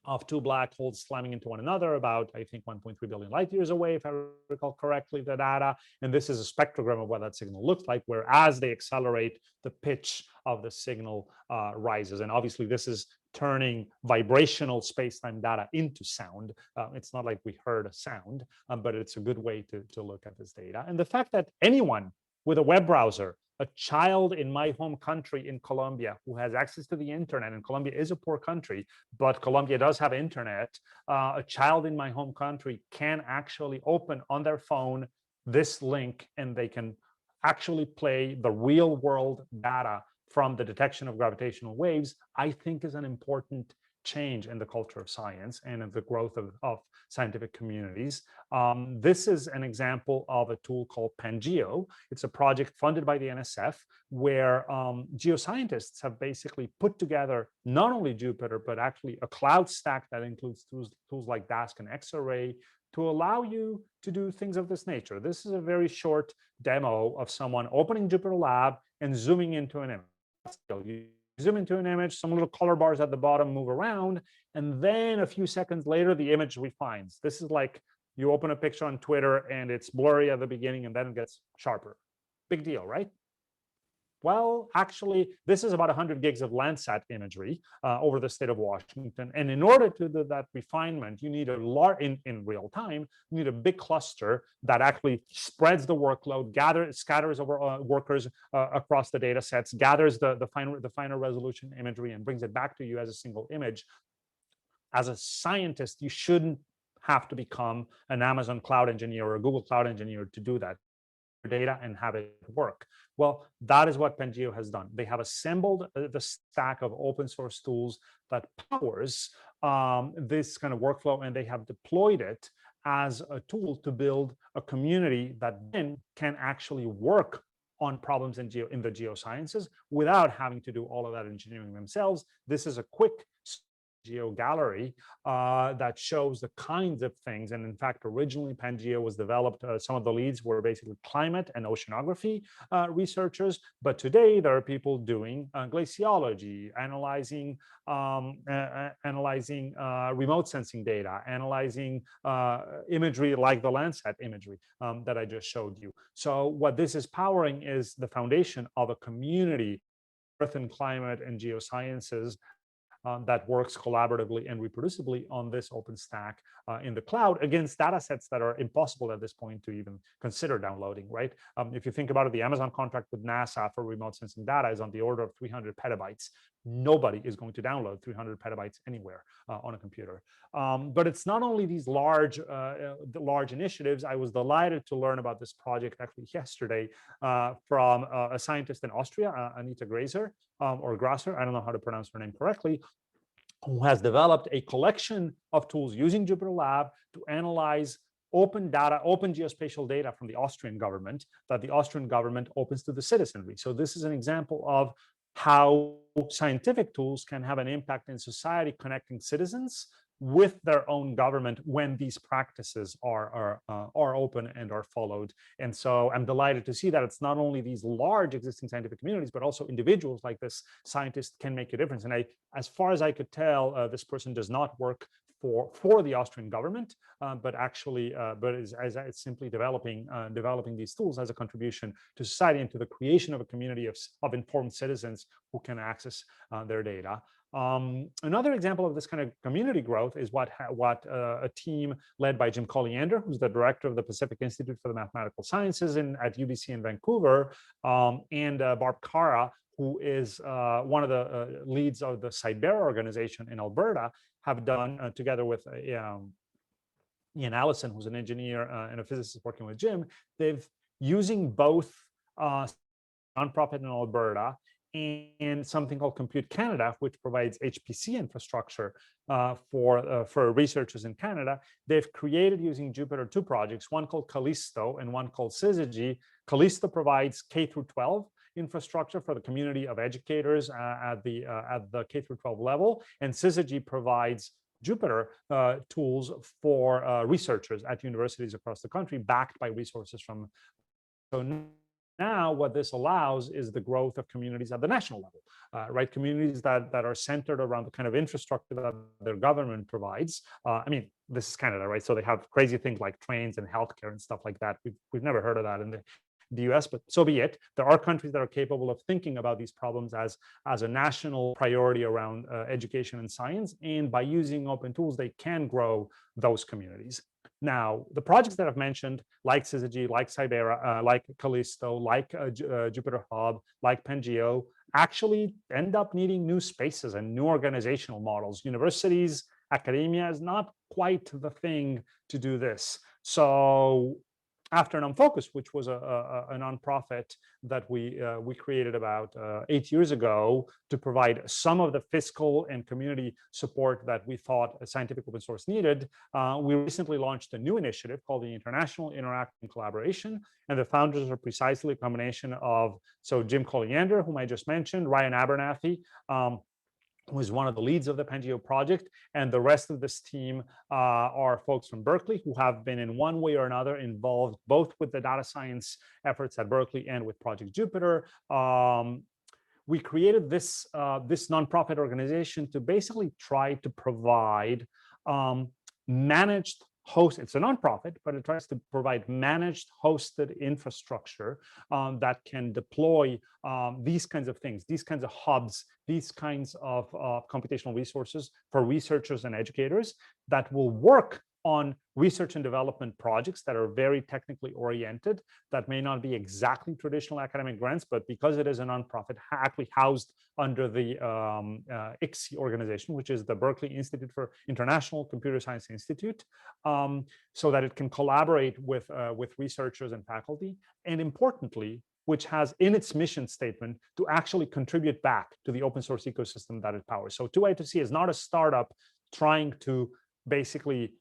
of two black holes slamming into one another about, I think, 1.3 billion light years away, if I recall correctly, the data. And this is a spectrogram of what that signal looks like, where as they accelerate, the pitch of the signal rises. And obviously, this is turning vibrational space-time data into sound. It's not like we heard a sound, but it's a good way to look at this data. And the fact that anyone with a web browser, a child in my home country in Colombia who has access to the internet, and Colombia is a poor country, but Colombia does have internet, a child in my home country can actually open on their phone this link, and they can actually play the real world data from the detection of gravitational waves, I think is an important change in the culture of science and in the growth of scientific communities. This is an example of a tool called PanGeo. It's a project funded by the NSF where geoscientists have basically put together not only Jupyter, but actually a cloud stack that includes tools like Dask and Xarray to allow you to do things of this nature. This is a very short demo of someone opening Jupyter Lab and zooming into an image. You zoom into an image, some little color bars at the bottom move around, and then a few seconds later, the image refines. This is like you open a picture on Twitter and it's blurry at the beginning and then it gets sharper. Big deal, right? Well, actually, this is about 100 gigs of Landsat imagery over the state of Washington. And in order to do that refinement, you need a large, in real time, you need a big cluster that actually spreads the workload, scatters over workers across the data sets, gathers the finer resolution imagery and brings it back to you as a single image. As a scientist, you shouldn't have to become an Amazon cloud engineer or a Google cloud engineer to do that. Data and have it work. Well, that is what PanGeo has done. They have assembled the stack of open source tools that powers this kind of workflow, and they have deployed it as a tool to build a community that then can actually work on problems in the geosciences without having to do all of that engineering themselves. This is a quick Geo gallery that shows the kinds of things. And in fact, originally PanGeo was developed, some of the leads were basically climate and oceanography researchers, but today there are people doing glaciology, analyzing remote sensing data, analyzing imagery like the Landsat imagery that I just showed you. So what this is powering is the foundation of a community, Earth and climate and geosciences, that works collaboratively and reproducibly on this open stack in the cloud against data sets that are impossible at this point to even consider downloading, right? If you think about it, the Amazon contract with NASA for remote sensing data is on the order of 300 petabytes. Nobody is going to download 300 petabytes anywhere on a computer. But it's not only these large initiatives. I was delighted to learn about this project actually yesterday from a scientist in Austria, Anita Graser, or Grasser, I don't know how to pronounce her name correctly, who has developed a collection of tools using Jupyter Lab to analyze open data, open geospatial data from the Austrian government that the Austrian government opens to the citizenry. So this is an example of how scientific tools can have an impact in society, connecting citizens with their own government when these practices are open and are followed. And so I'm delighted to see that it's not only these large existing scientific communities, but also individuals like this scientist can make a difference. And as far as I could tell, this person does not work for the Austrian government, but actually, is simply developing these tools as a contribution to society and to the creation of a community of informed citizens who can access their data. Another example of this kind of community growth is what a team led by Jim Collier, who's the director of the Pacific Institute for the Mathematical Sciences at UBC in Vancouver, and Barb Cara, who is one of the leads of the Cyber organization in Alberta, have done together with Ian Allison, who's an engineer and a physicist working with Jim. They've using both nonprofit in Alberta and something called Compute Canada, which provides HPC infrastructure for researchers in Canada. They've created using Jupyter 2 projects, one called Callisto and one called Syzygy. Callisto provides K through 12 infrastructure for the community of educators at the K through 12 level, and Syzygy provides Jupyter tools for researchers at universities across the country, backed by resources from. So now what this allows is the growth of communities at the national level, right? Communities that are centered around the kind of infrastructure that their government provides. I mean, this is Canada, right? So they have crazy things like trains and healthcare and stuff like that. We've never heard of that in the US, but so be it. There are countries that are capable of thinking about these problems as a national priority around education and science. And by using open tools, they can grow those communities. Now, the projects that I've mentioned, like Syzygy, like Cybera, like Callisto, like Jupyter Hub, like Pangeo, actually end up needing new spaces and new organizational models. Universities, academia is not quite the thing to do this. So after NumFocus, which was a nonprofit that we created about 8 years ago to provide some of the fiscal and community support that we thought scientific open source needed, we recently launched a new initiative called the International Interactive Collaboration. And the founders are precisely a combination of, so Jim Collier, whom I just mentioned, Ryan Abernathy, who is one of the leads of the Pangeo project, and the rest of this team are folks from Berkeley who have been in one way or another involved both with the data science efforts at Berkeley and with Project Jupyter. We created this nonprofit organization to basically try to provide managed host. It's a nonprofit, but it tries to provide managed hosted infrastructure that can deploy these kinds of things, these kinds of hubs, these kinds of computational resources for researchers and educators that will work on research and development projects that are very technically oriented, that may not be exactly traditional academic grants, but because it is a nonprofit actually housed under the ICSI organization, which is the Berkeley Institute for International Computer Science Institute, so that it can collaborate with researchers and faculty, and importantly, which has in its mission statement to actually contribute back to the open source ecosystem that it powers. So 2I2C is not a startup trying to basically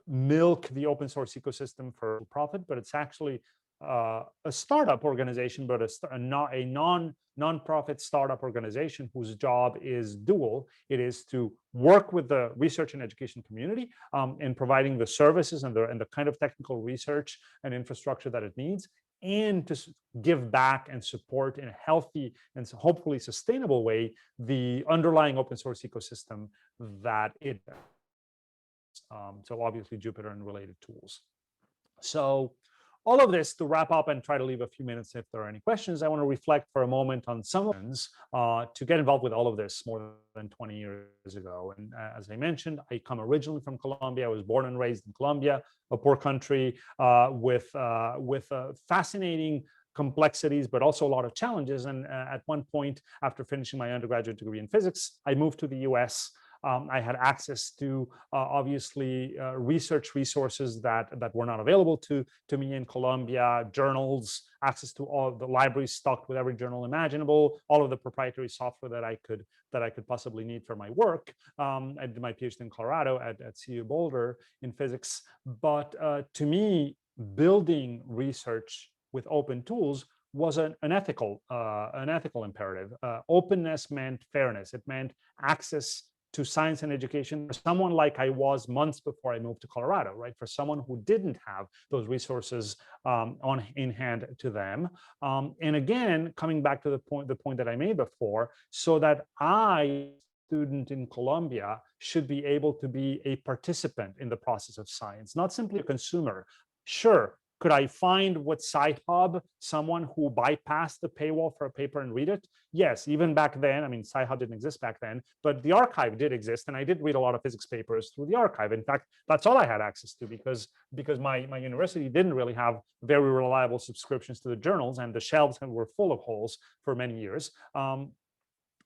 milk the open source ecosystem for profit, but it's actually a startup organization, but a non-profit startup organization whose job is dual. It is to work with the research and education community in providing the services and the kind of technical research and infrastructure that it needs, and to give back and support in a healthy and hopefully sustainable way the underlying open source ecosystem that it so obviously Jupyter and related tools. So all of this to wrap up and try to leave a few minutes if there are any questions. I want to reflect for a moment on some of to get involved with all of this more than 20 years ago. And as I mentioned, I come originally from Colombia. I was born and raised in Colombia, a poor country with fascinating complexities, but also a lot of challenges. And at one point, after finishing my undergraduate degree in physics, I moved to the US. I had access to obviously research resources that were not available to me in Colombia, journals, access to all the libraries stocked with every journal imaginable, all of the proprietary software that I could possibly need for my work. I did my PhD in Colorado at CU Boulder in physics. But to me, building research with open tools was an ethical imperative. Openness meant fairness. It meant access to science and education for someone like I was months before I moved to Colorado, right? For someone who didn't have those resources in hand to them. And again, coming back to the point that I made before, so that student in Colombia, should be able to be a participant in the process of science, not simply a consumer. Sure, could I find with Sci-Hub someone who bypassed the paywall for a paper and read it? Yes, even back then. I mean, Sci-Hub didn't exist back then, but the archive did exist, and I did read a lot of physics papers through the archive. In fact, that's all I had access to because my university didn't really have very reliable subscriptions to the journals, and the shelves were full of holes for many years.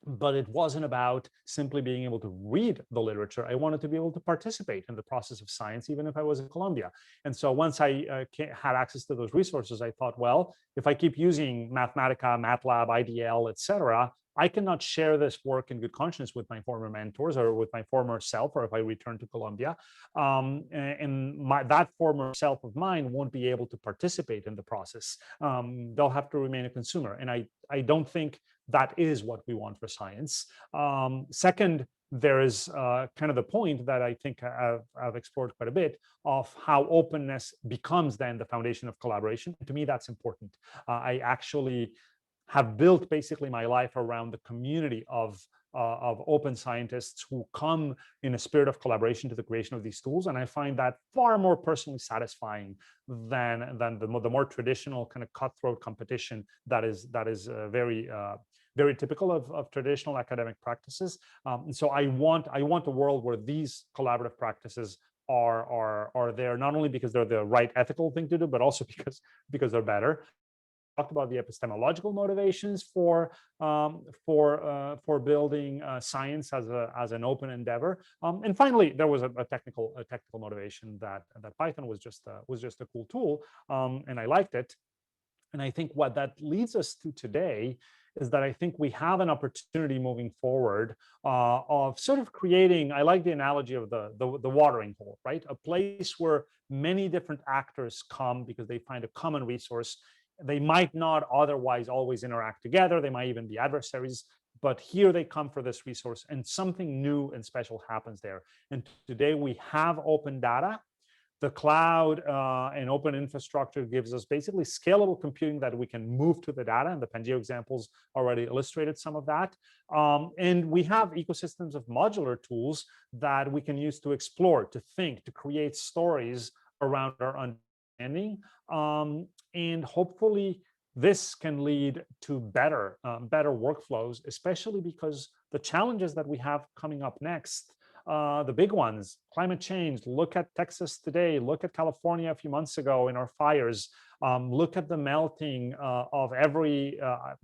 But it wasn't about simply being able to read the literature. I wanted to be able to participate in the process of science, even if I was in Colombia. And so once I had access to those resources, I thought, well, if I keep using Mathematica, MATLAB, IDL, et cetera, I cannot share this work in good conscience with my former mentors or with my former self, or if I return to Colombia. That former self of mine won't be able to participate in the process. They'll have to remain a consumer. And I don't think that is what we want for science. Second, there is kind of the point that I think I've explored quite a bit of how openness becomes then the foundation of collaboration. To me, that's important. I actually have built basically my life around the community of open scientists who come in a spirit of collaboration to the creation of these tools. And I find that far more personally satisfying than the more traditional kind of cutthroat competition that is very typical of traditional academic practices. And so I want a world where these collaborative practices are there, not only because they're the right ethical thing to do, but also because they're better. Talked about the epistemological motivations for building science as an open endeavor, and finally there was a technical motivation that Python was just a cool tool, and I liked it. And I think what that leads us to today is that I think we have an opportunity moving forward of sort of creating, I like the analogy of the watering hole, right? A place where many different actors come because they find a common resource. They might not otherwise always interact together. They might even be adversaries, but here they come for this resource and something new and special happens there. And today we have open data. The cloud and open infrastructure gives us basically scalable computing that we can move to the data, and the Pangeo examples already illustrated some of that. And we have ecosystems of modular tools that we can use to explore, to think, to create stories around our understanding. And hopefully this can lead to better workflows, especially because the challenges that we have coming up next, the big ones, climate change, look at Texas today, look at California a few months ago in our fires, look at the melting of every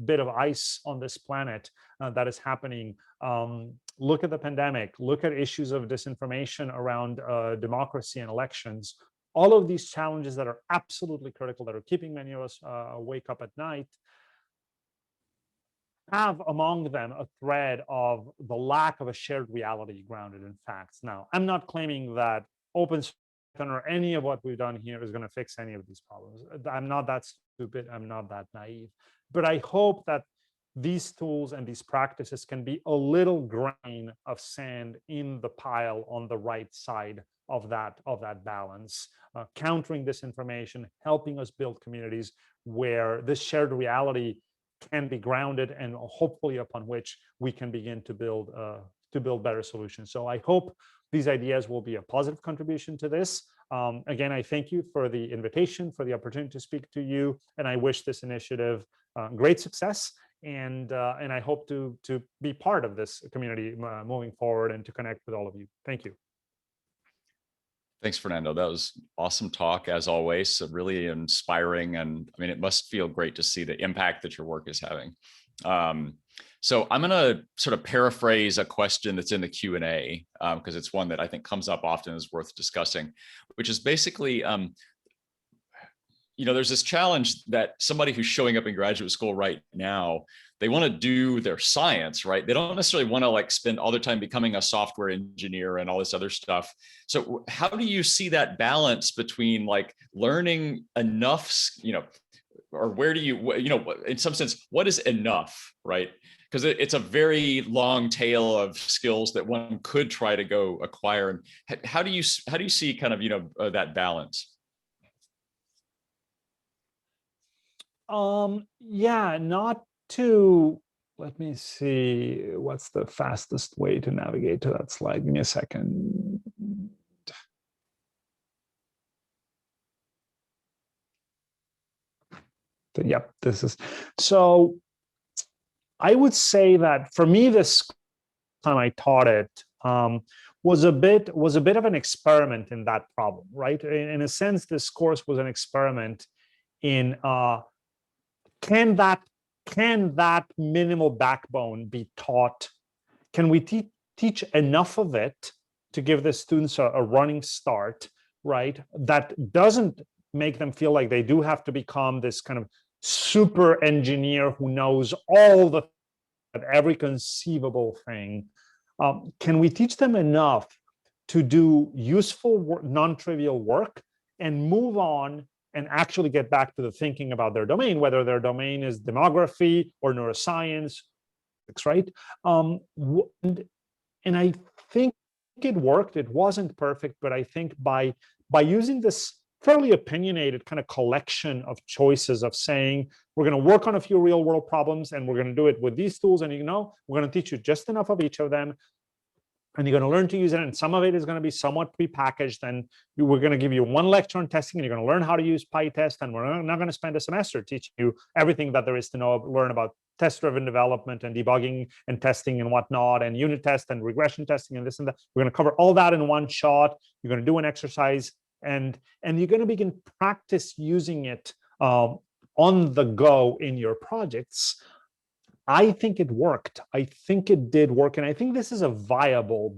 bit of ice on this planet that is happening. Look at the pandemic, look at issues of disinformation around democracy and elections. All of these challenges that are absolutely critical, that are keeping many of us wake up at night, have among them a thread of the lack of a shared reality grounded in facts. Now, I'm not claiming that open source or any of what we've done here is going to fix any of these problems. I'm not that stupid. I'm not that naive. But I hope that these tools and these practices can be a little grain of sand in the pile on the right side of that balance, countering disinformation, helping us build communities where this shared reality can be grounded and hopefully upon which we can begin to build better solutions. So I hope these ideas will be a positive contribution to this. Again, I thank you for the invitation, for the opportunity to speak to you, and I wish this initiative great success. And I hope to be part of this community moving forward and to connect with all of you. Thank you. Thanks, Fernando. That was awesome talk, as always. Really inspiring, and I mean, it must feel great to see the impact that your work is having. So I'm going to sort of paraphrase a question that's in the Q&A, because it's one that I think comes up often and is worth discussing, which is basically, there's this challenge that somebody who's showing up in graduate school right now, they want to do their science, right? They don't necessarily want to like spend all their time becoming a software engineer and all this other stuff. So how do you see that balance between like learning enough, or where do you, in some sense, what is enough, right? Because it's a very long tail of skills that one could try to go acquire. And how do you see kind of, that balance? Yeah, not to, let me see, what's the fastest way to navigate to that slide? Give me a second. Yep, this is, so I would say that for me, this time I taught it was a bit of an experiment in that problem, right? In a sense, this course was an experiment in can that minimal backbone be taught? Can we teach enough of it to give the students a running start, right? That doesn't make them feel like they do have to become this kind of super engineer who knows every conceivable thing. Can we teach them enough to do useful, non-trivial work and move on and actually get back to the thinking about their domain, whether their domain is demography or neuroscience, right? And I think it worked. It wasn't perfect, but I think by using this fairly opinionated kind of collection of choices of saying, we're going to work on a few real world problems and we're going to do it with these tools. And we're going to teach you just enough of each of them. And you're going to learn to use it. And some of it is going to be somewhat prepackaged. And we're going to give you one lecture on testing and you're going to learn how to use PyTest. And we're not going to spend a semester teaching you everything that there is to learn about test-driven development and debugging and testing and whatnot, and unit test and regression testing and this and that. We're going to cover all that in one shot. You're going to do an exercise. And you're going to begin practice using it on the go in your projects. I think it worked. I think it did work. And I think this is a viable,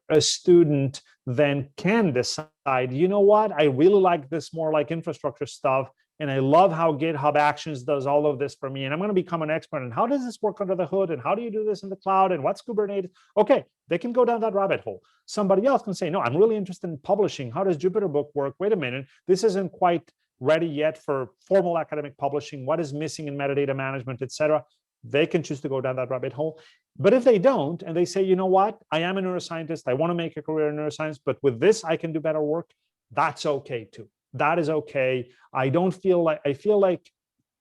a student then can decide, you know what, I really like this more like infrastructure stuff. And I love how GitHub Actions does all of this for me. And I'm going to become an expert in how does this work under the hood? And how do you do this in the cloud? And what's Kubernetes? Okay, they can go down that rabbit hole. Somebody else can say, no, I'm really interested in publishing. How does Jupyter Book work? Wait a minute, this isn't quite ready yet for formal academic publishing. What is missing in metadata management, et cetera? They can choose to go down that rabbit hole. But if they don't, and they say, you know what, I am a neuroscientist, I want to make a career in neuroscience, but with this, I can do better work, that's okay too. That is okay. I feel like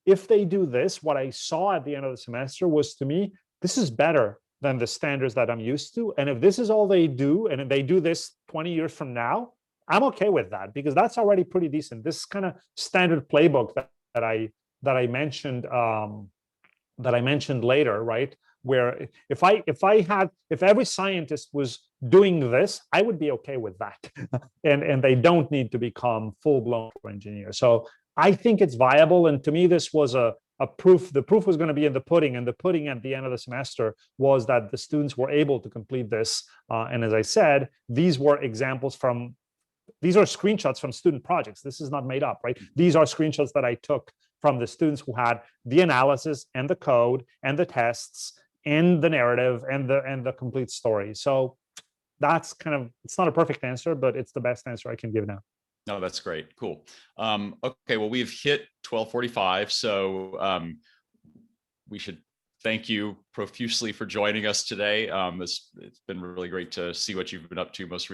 if they do this, what I saw at the end of the semester was, to me, this is better than the standards that I'm used to. And if this is all they do, and if they do this 20 years from now, I'm okay with that, because that's already pretty decent. This kind of standard playbook that I mentioned later, right? Where if every scientist was doing this, I would be okay with that. and they don't need to become full-blown engineers. So I think it's viable. And to me, this was a proof. The proof was going to be in the pudding, and the pudding at the end of the semester was that the students were able to complete this. And as I said, these are screenshots from student projects. This is not made up, right? These are screenshots that I took from the students who had the analysis and the code and the tests and the narrative and the complete story. So that's it's not a perfect answer, but it's the best answer I can give now. No, that's great. Cool. Okay, well, we've hit 12:45, so we should thank you profusely for joining us today. It's been really great to see what you've been up to most recently.